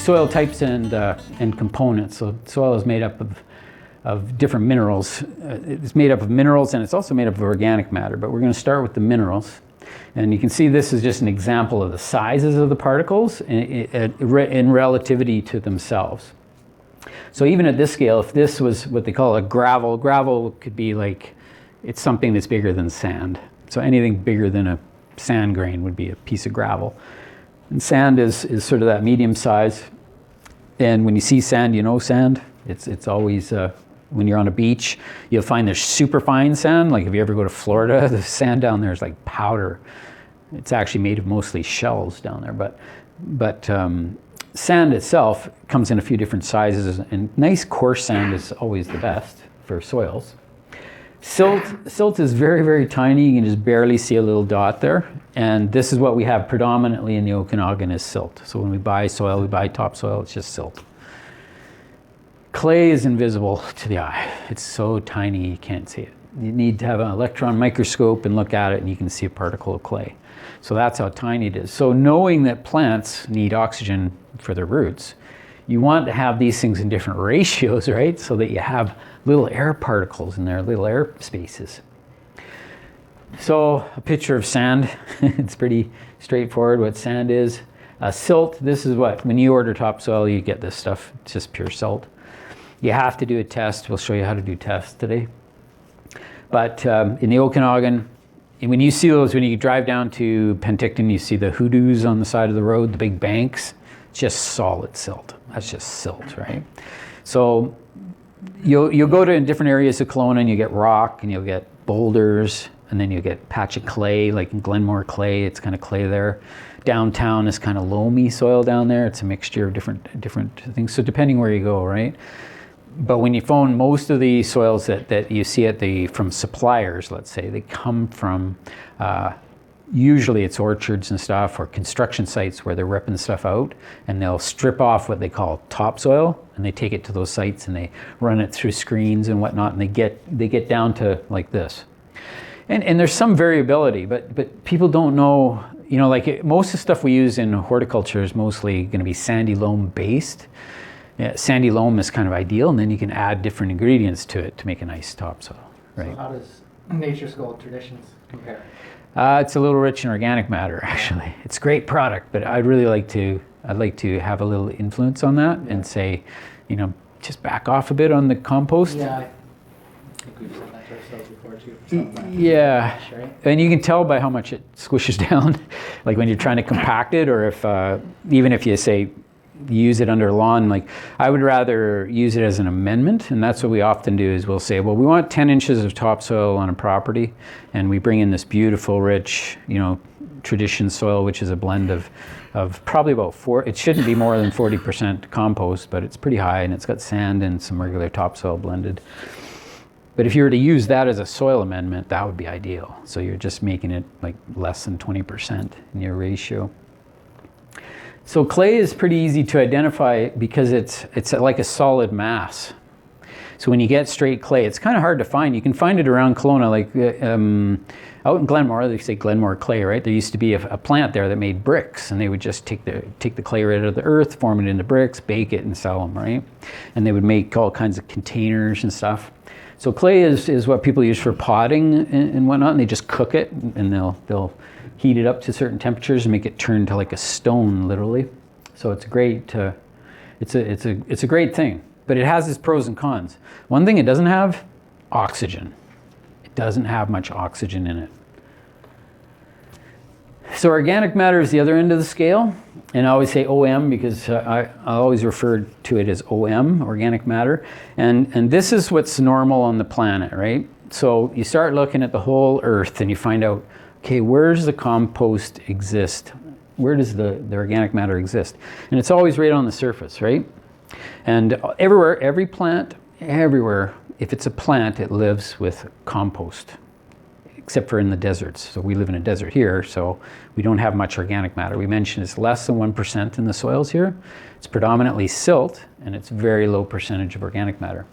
soil types and components. So soil is made up of different minerals. It's made up of minerals and it's also made up of organic matter, but we're going to start with the minerals. And you can see this is just an example of the sizes of the particles in relativity to themselves. So even at this scale, if this was what they call a gravel could be like, it's something that's bigger than sand. So anything bigger than a sand grain would be a piece of gravel. And sand is sort of that medium size. And when you see sand, you know sand. It's always, when you're on a beach, you'll find there's super fine sand. Like if you ever go to Florida, the sand down there is like powder. It's actually made of mostly shells down there. But sand itself comes in a few different sizes, and nice coarse sand is always the best for soils. Silt is very, very tiny. You can just barely see a little dot there. And this is what we have predominantly in the Okanagan is silt. So when we buy soil, we buy topsoil, it's just silt. Clay is invisible to the eye. It's so tiny you can't see it. You need to have an electron microscope and look at it and you can see a particle of clay. So that's how tiny it is. So knowing that plants need oxygen for their roots, you want to have these things in different ratios, right? So that you have little air particles in there, little air spaces. So a picture of sand, it's pretty straightforward what sand is. Silt, this is what, when you order topsoil, you get this stuff, it's just pure silt. You have to do a test. We'll show you how to do tests today. But in the Okanagan, and when you see those, when you drive down to Penticton, you see the hoodoos on the side of the road, the big banks, it's just solid silt. That's just silt, right? So you'll go to different areas of Kelowna and you get rock and you'll get boulders and then you get patch of clay, like in Glenmore clay, it's kind of clay there. Downtown is kind of loamy soil down there. It's a mixture of different things. So depending where you go, right? But when you phone, most of the soils that you see from suppliers, let's say, they come from, usually it's orchards and stuff or construction sites where they're ripping stuff out and they'll strip off what they call topsoil and they take it to those sites and they run it through screens and whatnot and they get down to like this. And there's some variability, but people don't know, you know, like most of the stuff we use in horticulture is mostly going to be sandy loam based. Yeah, sandy loam is kind of ideal, and then you can add different ingredients to it to make a nice topsoil. Right. So how does Nature's Gold Traditions compare? It's a little rich in organic matter, actually. It's a great product, but I'd like to have a little influence on that and say, you know, just back off a bit on the compost. Yeah, I think we've said that to ourselves before too. Yeah, right? And you can tell by how much it squishes down, like when you're trying to compact it, or if even if you say use it under lawn, like I would rather use it as an amendment, and that's what we often do is we'll say, well, we want 10 inches of topsoil on a property, and we bring in this beautiful, rich, you know, tradition soil, which is a blend of probably about it shouldn't be more than 40% compost, but it's pretty high, and it's got sand and some regular topsoil blended. But if you were to use that as a soil amendment, that would be ideal. So you're just making it like less than 20% in your ratio. So clay is pretty easy to identify because it's like a solid mass. So when you get straight clay, it's kind of hard to find. You can find it around Kelowna, like out in Glenmore, they say Glenmore clay, right? There used to be a plant there that made bricks, and they would just take the clay right out of the earth, form it into bricks, bake it, and sell them, right? And they would make all kinds of containers and stuff. So clay is what people use for potting and whatnot, and they just cook it, and they'll heat it up to certain temperatures and make it turn to like a stone, literally. So it's great. It's a great thing, but it has its pros and cons. One thing it doesn't have, oxygen. It doesn't have much oxygen in it. So organic matter is the other end of the scale, and I always say OM because I always refer to it as OM, organic matter, and this is what's normal on the planet, right? So you start looking at the whole Earth and you find out, okay, where does the compost exist? Where does the organic matter exist? And it's always right on the surface, right? And everywhere, every plant, everywhere, if it's a plant, it lives with compost, except for in the deserts. So we live in a desert here, so we don't have much organic matter. We mentioned it's less than 1% in the soils here. It's predominantly silt, and it's very low percentage of organic matter.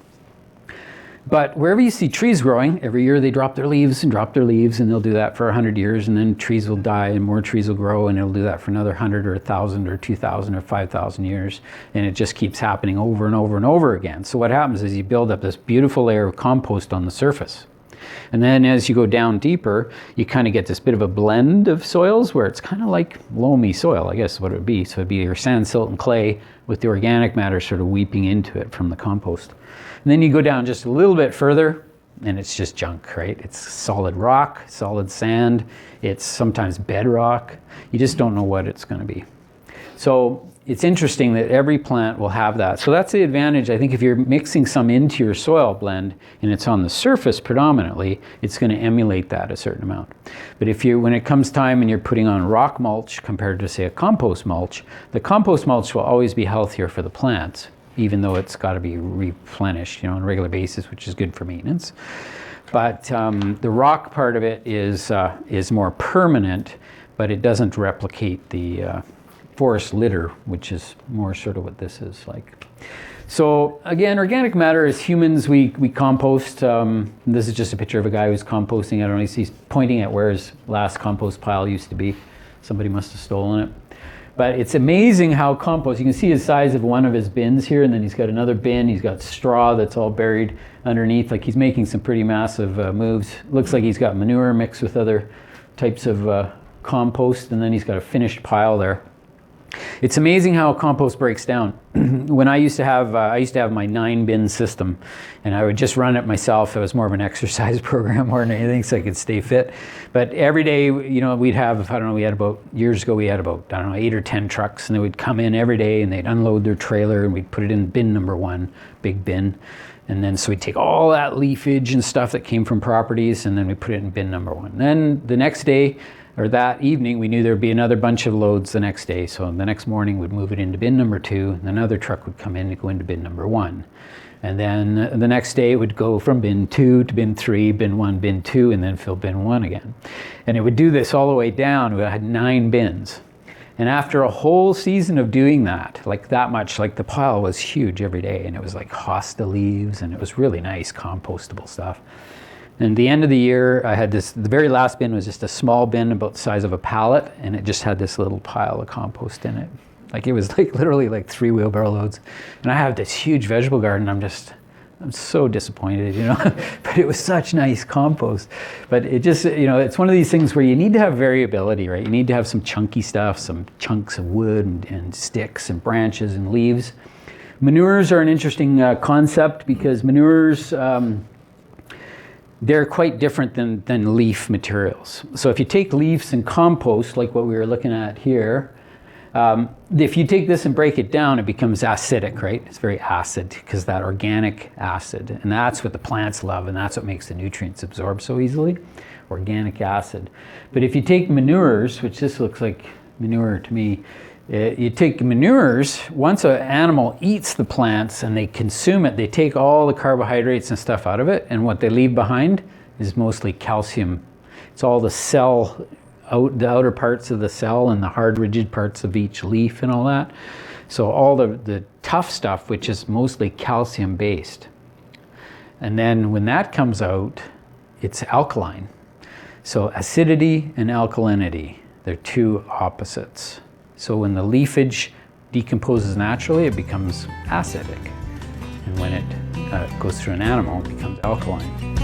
But wherever you see trees growing, every year they drop their leaves, and they'll do that for 100 years, and then trees will die and more trees will grow, and it'll do that for another 100 or 1,000 or 2,000 or 5,000 years, and it just keeps happening over and over and over again. So what happens is you build up this beautiful layer of compost on the surface. And then as you go down deeper, you kind of get this bit of a blend of soils where it's kind of like loamy soil, I guess is what it would be. So it'd be your sand, silt, and clay with the organic matter sort of weeping into it from the compost. And then you go down just a little bit further, and it's just junk, right? It's solid rock, solid sand. It's sometimes bedrock. You just don't know what it's going to be. So it's interesting that every plant will have that. So that's the advantage. I think if you're mixing some into your soil blend and it's on the surface predominantly, it's going to emulate that a certain amount. But if you, when it comes time and you're putting on rock mulch compared to say a compost mulch, the compost mulch will always be healthier for the plants, even though it's got to be replenished, on a regular basis, which is good for maintenance. But the rock part of it is more permanent, but it doesn't replicate the forest litter, which is more sort of what this is like. So again, organic matter, as humans, we compost. This is just a picture of a guy who's composting. I don't know, he's pointing at where his last compost pile used to be. Somebody must have stolen it. But it's amazing how compost, you can see the size of one of his bins here, and then he's got another bin, he's got straw that's all buried underneath. Like, he's making some pretty massive moves. Looks like he's got manure mixed with other types of compost, and then he's got a finished pile there. It's amazing how compost breaks down. When I used to have my 9-bin system, and I would just run it myself. It was more of an exercise program more than anything, so I could stay fit. But every day, we'd have, years ago, we had about 8 or 10 trucks, and they would come in every day, and they'd unload their trailer, and we'd put it in bin number 1, big bin. And then, so we'd take all that leafage and stuff that came from properties, and then we put it in bin number 1. Then the next day, or that evening, we knew there would be another bunch of loads the next day. So the next morning, we'd move it into bin number 2, and another truck would come in and go into bin number 1. And then the next day, it would go from bin 2 to bin 3, bin 1, bin 2, and then fill bin 1 again. And it would do this all the way down. We had 9 bins. And after a whole season of doing that, like that much, like the pile was huge every day, and it was like hosta leaves, and it was really nice compostable stuff. And at the end of the year, I had this, the very last bin was just a small bin about the size of a pallet, and it just had this little pile of compost in it. Like, it was like literally like 3 wheelbarrow loads. And I have this huge vegetable garden. I'm so disappointed, but it was such nice compost. But it just, it's one of these things where you need to have variability, right? You need to have some chunky stuff, some chunks of wood and sticks and branches and leaves. Manures are an interesting concept, because manures, they're quite different than leaf materials. So if you take leaves and compost, like what we were looking at here, if you take this and break it down, it becomes acidic, right? It's very acid, because that organic acid, and that's what the plants love, and that's what makes the nutrients absorb so easily, organic acid. But if you take manures, which this looks like manure to me, you take manures, once an animal eats the plants and they consume it, they take all the carbohydrates and stuff out of it, and what they leave behind is mostly calcium. It's all the cell, the outer parts of the cell and the hard, rigid parts of each leaf and all that. So all the tough stuff, which is mostly calcium-based. And then when that comes out, it's alkaline. So acidity and alkalinity, they're two opposites. So when the leafage decomposes naturally, it becomes acidic. And when it goes through an animal, it becomes alkaline.